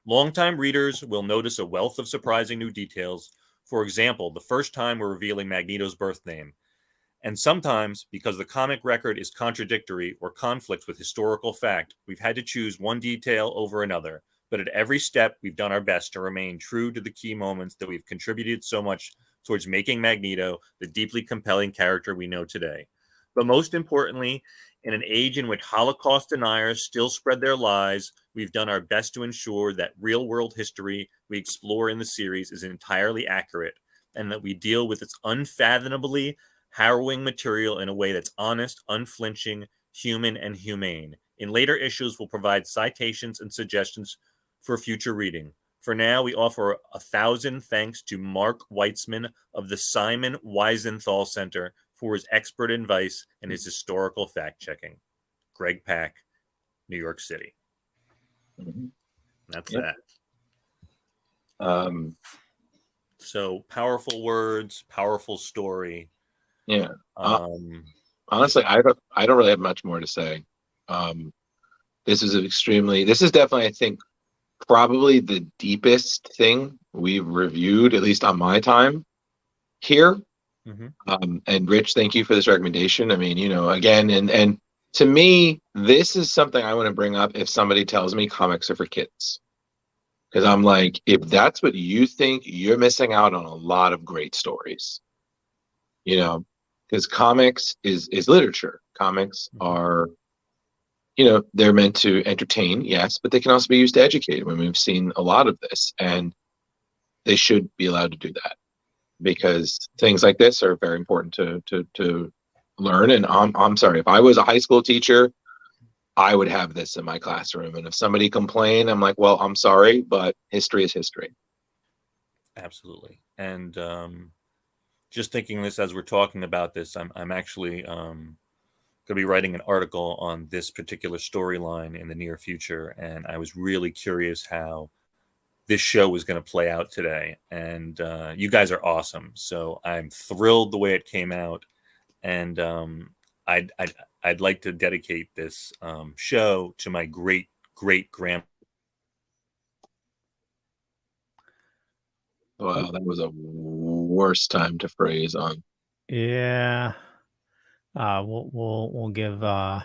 Longtime readers will notice a wealth of surprising new details. For example, the first time we're revealing Magneto's birth name. And sometimes, because the comic record is contradictory or conflicts with historical fact, we've had to choose one detail over another. But at every step, we've done our best to remain true to the key moments that we've contributed so much towards making Magneto the deeply compelling character we know today. But most importantly, in an age in which Holocaust deniers still spread their lies, we've done our best to ensure that real-world history we explore in the series is entirely accurate, and that we deal with its unfathomably harrowing material in a way that's honest, unflinching, human, and humane. In later issues, we'll provide citations and suggestions for future reading. For now, we offer 1,000 thanks to Mark Weitzman of the Simon Wiesenthal Center for his expert advice and his historical fact-checking. Greg Pack, New York City. That's that. So powerful words, powerful story. Yeah. Honestly, I don't really have much more to say. This is definitely, I think, probably the deepest thing we've reviewed, at least on my time here. And Rich, thank you for this recommendation. I mean, again, and to me, this is something I want to bring up if somebody tells me comics are for kids. Because I'm like, if that's what you think, you're missing out on a lot of great stories. Because comics is literature. Comics are, they're meant to entertain, yes, but they can also be used to educate. I mean, we've seen a lot of this, and they should be allowed to do that, because things like this are very important to learn. And I'm sorry, if I was a high school teacher, I would have this in my classroom. And if somebody complained, I'm like, well, I'm sorry, but history is history. Absolutely. And just thinking this as we're talking about this, I'm actually going to be writing an article on this particular storyline in the near future. And I was really curious how this show was going to play out today. And you guys are awesome. So I'm thrilled the way it came out. And I'd like to dedicate this show to my great grandma. Wow, that was a worst time to phrase on. Yeah. We'll give him a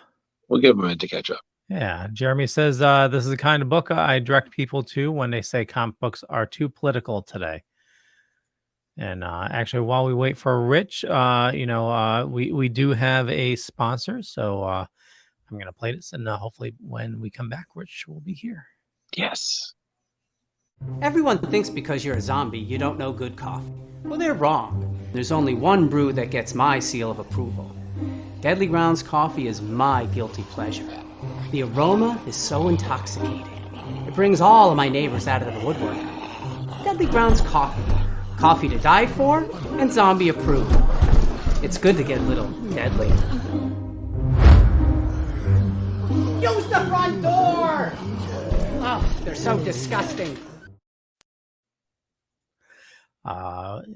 minute to catch up. Yeah. Jeremy says this is the kind of book I direct people to when they say comic books are too political today. And actually, while we wait for Rich, we do have a sponsor. So I'm going to play this, and hopefully when we come back, Rich will be here. Yes. Everyone thinks because you're a zombie, you don't know good coffee. Well, they're wrong. There's only one brew that gets my seal of approval. Deadly Grounds coffee is my guilty pleasure. The aroma is so intoxicating. It brings all of my neighbors out of the woodwork. Deadly Grounds coffee. Coffee to die for, and zombie approved. It's good to get a little deadly. Use the front door! Oh, they're so disgusting.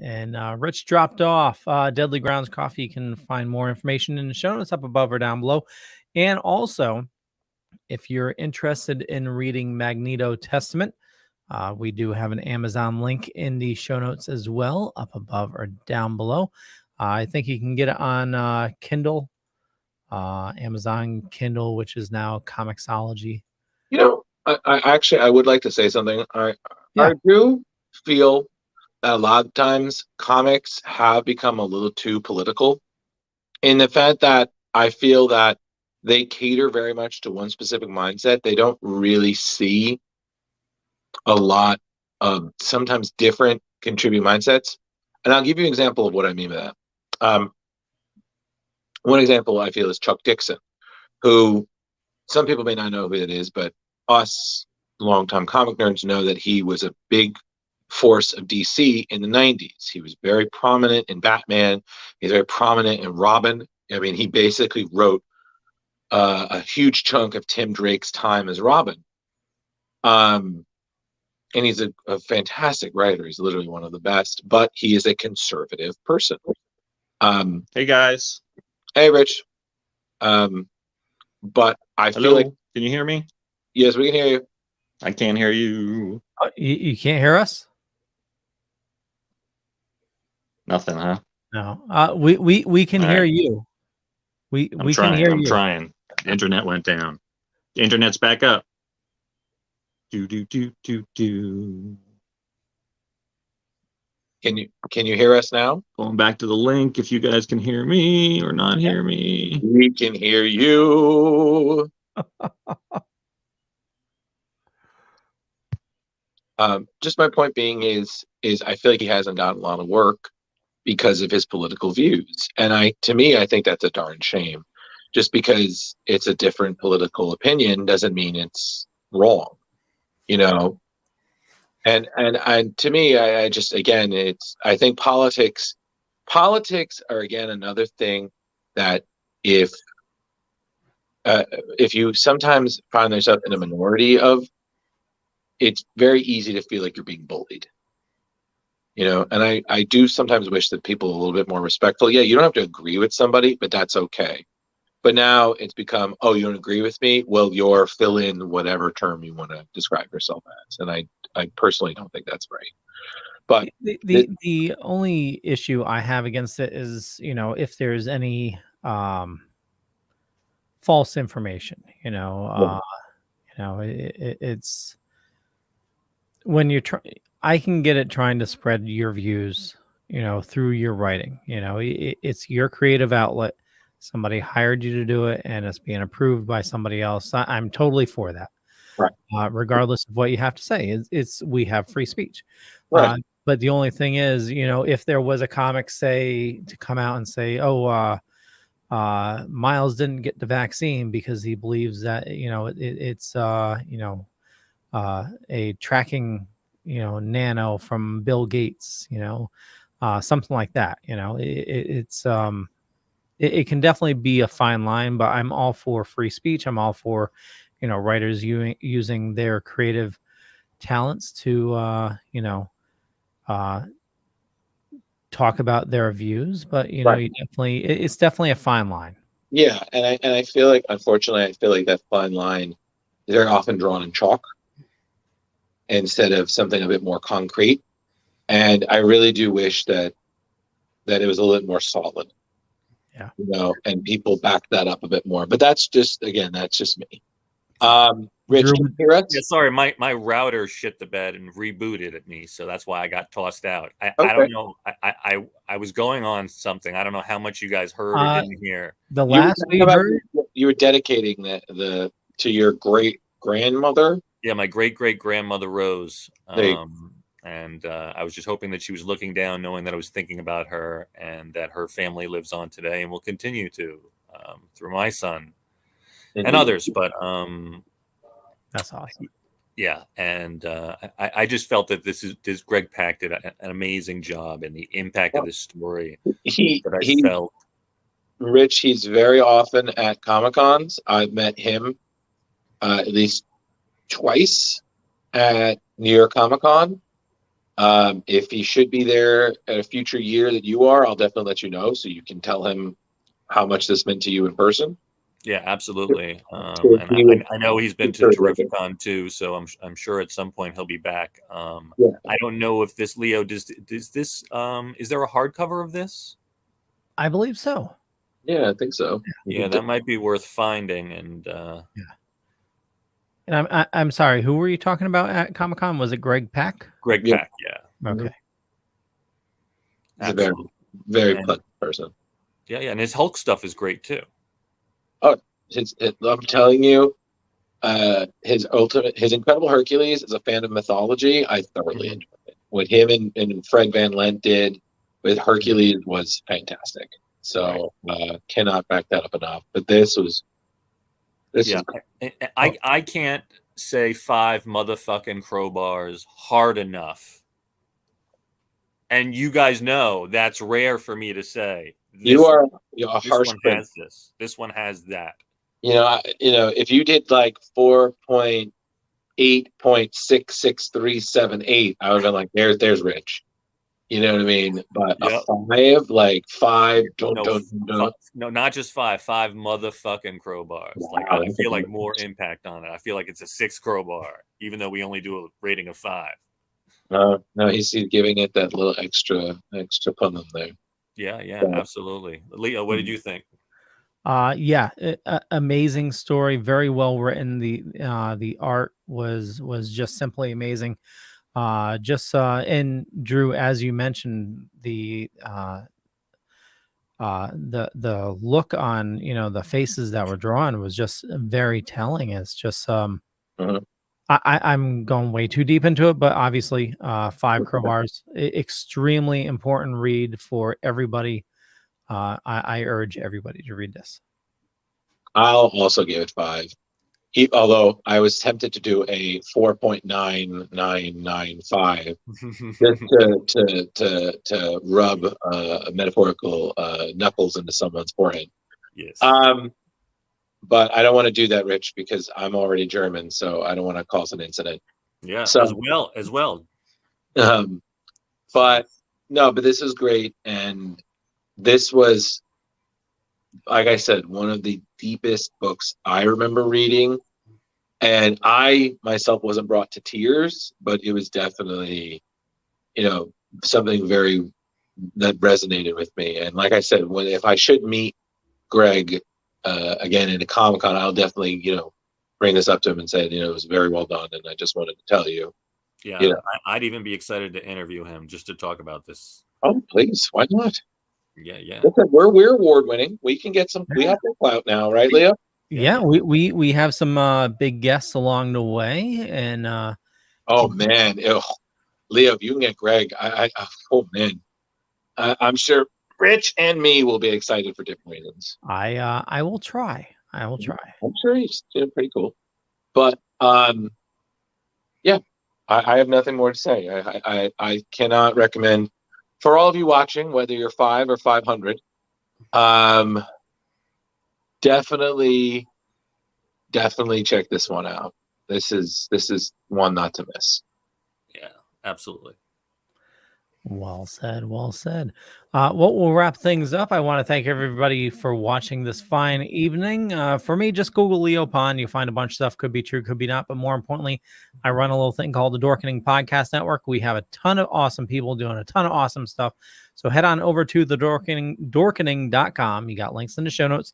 And Rich dropped off. Deadly Grounds Coffee. You can find more information in the show notes up above or down below. And also, if you're interested in reading Magneto Testament, we do have an Amazon link in the show notes as well, up above or down below. I think you can get it on Kindle, Amazon Kindle, which is now Comixology. I would like to say something. I do feel that a lot of times comics have become a little too political, in the fact that I feel that they cater very much to one specific mindset. They don't really see a lot of sometimes different contributing mindsets. And I'll give you an example of what I mean by that. One example I feel is Chuck Dixon, who some people may not know who it is, but us longtime comic nerds know that he was a big force of DC in the 90s. He was very prominent in Batman. He's very prominent in Robin. I mean, he basically wrote a huge chunk of Tim Drake's time as Robin. And he's a fantastic writer. He's literally one of the best, but he is a conservative person. Hey guys. Hey Rich. But I feel like, can you hear me? Yes, we can hear you. I can't hear you. You can't hear us? Nothing, huh? No. We can hear you. We can hear you. I'm trying. The internet went down. The internet's back up. Do. Can you hear us now? Going back to the link, if you guys can hear me or not hear me. We can hear you. Just my point being is I feel like he hasn't gotten a lot of work because of his political views. And to me, I think that's a darn shame. Just because it's a different political opinion doesn't mean it's wrong. And to me, I just, again, I think politics are, again, another thing that if you sometimes find yourself in a minority of, it's very easy to feel like you're being bullied. And I do sometimes wish that people are a little bit more respectful. Yeah, you don't have to agree with somebody, but that's okay. But now it's become, oh, you don't agree with me? Well, you're fill in whatever term you want to describe yourself as. And I personally don't think that's right. But the only issue I have against it is, if there's any false information, it's when you're I can get it trying to spread your views, through your writing. It's your creative outlet. Somebody hired you to do it, and it's being approved by somebody else. I'm totally for that. Right. Regardless of what you have to say, we have free speech. Right. But the only thing is, if there was a comic to come out and say, oh, Miles didn't get the vaccine because he believes that, it's a tracking, nano from Bill Gates, something like that. It can definitely be a fine line, but I'm all for free speech. I'm all for, writers using their creative talents to, talk about their views. But Right. it's definitely a fine line. Yeah, and I feel like, unfortunately, that fine line is very often drawn in chalk instead of something a bit more concrete. And I really do wish that it was a little bit more solid. Yeah. And people back that up a bit more. But that's just me. Rich, Drew, can you hear us? Yeah, sorry, my router shit the bed and rebooted at me, so that's why I got tossed out. I Okay. don't know. I was going on something. I don't know how much you guys heard or didn't hear. The last we heard, you were dedicating the to your great grandmother. Yeah, my great grandmother Rose. There And I was just hoping that she was looking down, knowing that I was thinking about her and that her family lives on today and will continue to through my son and others. But that's awesome. Yeah, and I just felt that this Greg Pak did an amazing job, and the impact of this story that I felt. Rich, he's very often at Comic-Cons. I've met him at least twice at New York Comic-Con. If he should be there at a future year that you are, I'll definitely let you know so you can tell him how much this meant to you in person. Yeah, absolutely. And I know he's been to Terrificon too, so I'm sure at some point he'll be back. Yeah. I don't know if this Leo does this. Is there a hardcover of this? I believe so. Yeah, I think so. Yeah, that might be worth finding. And yeah. And I'm sorry, who were you talking about at Comic-Con? Was it Greg Pak? Greg Pak, yeah. Okay. He's a very, very pleasant person. Yeah, and his Hulk stuff is great too. Oh, I'm telling you, his Incredible Hercules is a fan of mythology. I thoroughly enjoyed it. What him and Fred Van Lent did with Hercules was fantastic. So cannot back that up enough. But this was. I can't say 5 motherfucking crowbars hard enough. And you guys know that's rare for me to say. You're a harsh one has this. This one has that. If you did like 4.8.66378, I would have been like, there's Rich. You know what I mean? But a 5, no, not just 5 motherfucking crowbars. Wow. Like I feel like more impact on it. I feel like it's a 6 crowbar, even though we only do a rating of 5. No, he's giving it that little extra pun there. Yeah, absolutely. Leo, what did you think? Amazing story, very well written. The art was just simply amazing. And Drew, as you mentioned, the look on the faces that were drawn was just very telling. It's just I'm going way too deep into it, but obviously 5 crowbars, extremely important read for everybody. I urge everybody to read this. I'll also give it 5. Although I was tempted to do a 4.9995 just to rub metaphorical knuckles into someone's forehead. Yes. But I don't want to do that, Rich, because I'm already German, so I don't want to cause an incident. Yeah, So, as well. But no, but this is great, and this was, like I said, one of the deepest books I remember reading, and I myself wasn't brought to tears, but it was definitely, something very that resonated with me. And like I said, if I should meet Greg again in a Comic-Con, I'll definitely, bring this up to him and say, it was very well done, and I just wanted to tell you. Yeah, I'd even be excited to interview him just to talk about this. Oh, please, why not? Yeah. Listen, we're award winning. We can get some. We have the clout now, right, Leo? Yeah, we have some big guests along the way, and oh man, Leo, if you can get Greg, oh man, I'm sure Rich and me will be excited for different reasons. I will try. I'm sure he's doing pretty cool, but yeah, I have nothing more to say. I cannot recommend for all of you watching, whether you're 5 or 500. Definitely check this one out. This is one not to miss. Yeah, absolutely. Well said. We'll wrap things up. I want to thank everybody for watching this fine evening. For me, just Google Leo Pond. You find a bunch of stuff. Could be true, could be not. But more importantly, I run a little thing called the Dorkening Podcast Network. We have a ton of awesome people doing a ton of awesome stuff. So head on over to the dorkening.com. You got links in the show notes.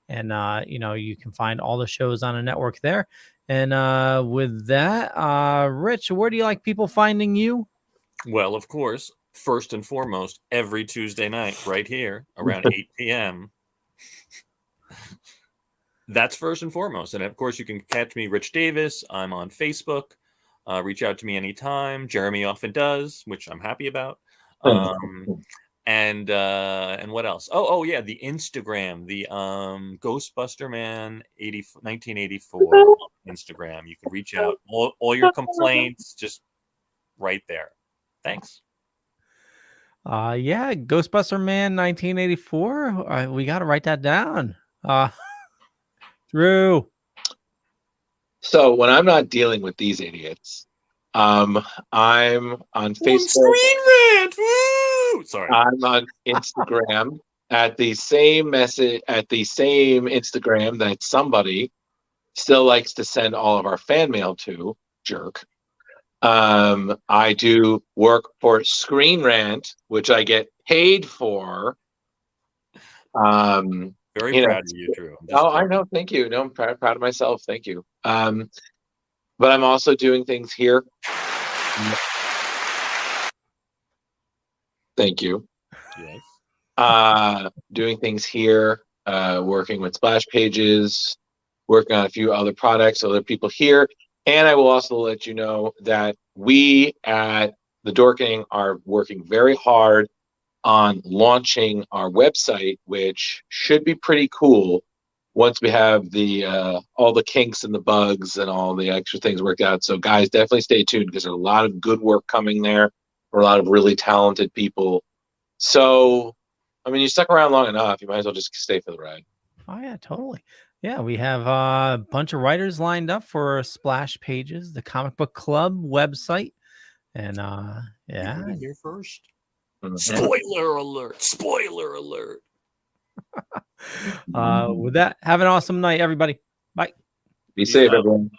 And, you can find all the shows on a network there. And with that, Rich, where do you like people finding you? Well, of course, first and foremost, every Tuesday night right here around 8 p.m. That's first and foremost. And of course, you can catch me, Rich Davis. I'm on Facebook. Reach out to me anytime. Jeremy often does, which I'm happy about. And what else? Oh yeah, the Instagram, the Ghostbuster Man 1984 Instagram. You can reach out. All your complaints, just right there. Thanks. Yeah, Ghostbuster Man 1984. We got to write that down. Drew. So when I'm not dealing with these idiots, I'm on Facebook. Screen Rant. Woo! Sorry. I'm on Instagram at the same Instagram that somebody still likes to send all of our fan mail to. Jerk. I do work for Screen Rant, which I get paid for. Very proud of you, Drew. I know. Thank you. No, I'm proud of myself. Thank you. But I'm also doing things here. Thank you. Yes. Doing things here, working with splash pages, working on a few other products, other people here. And I will also let you know that we at the Dorkening are working very hard on launching our website, which should be pretty cool once we have the all the kinks and the bugs and all the extra things worked out. So guys, definitely stay tuned because there's a lot of good work coming there for a lot of really talented people. So, I mean, you stuck around long enough, you might as well just stay for the ride. Oh yeah, totally. Yeah, we have a bunch of writers lined up for Splash Pages, the Comic Book Club website. And yeah. Here first. Mm-hmm. Spoiler alert. Spoiler alert. With that, have an awesome night, everybody. Bye. Be safe, everyone.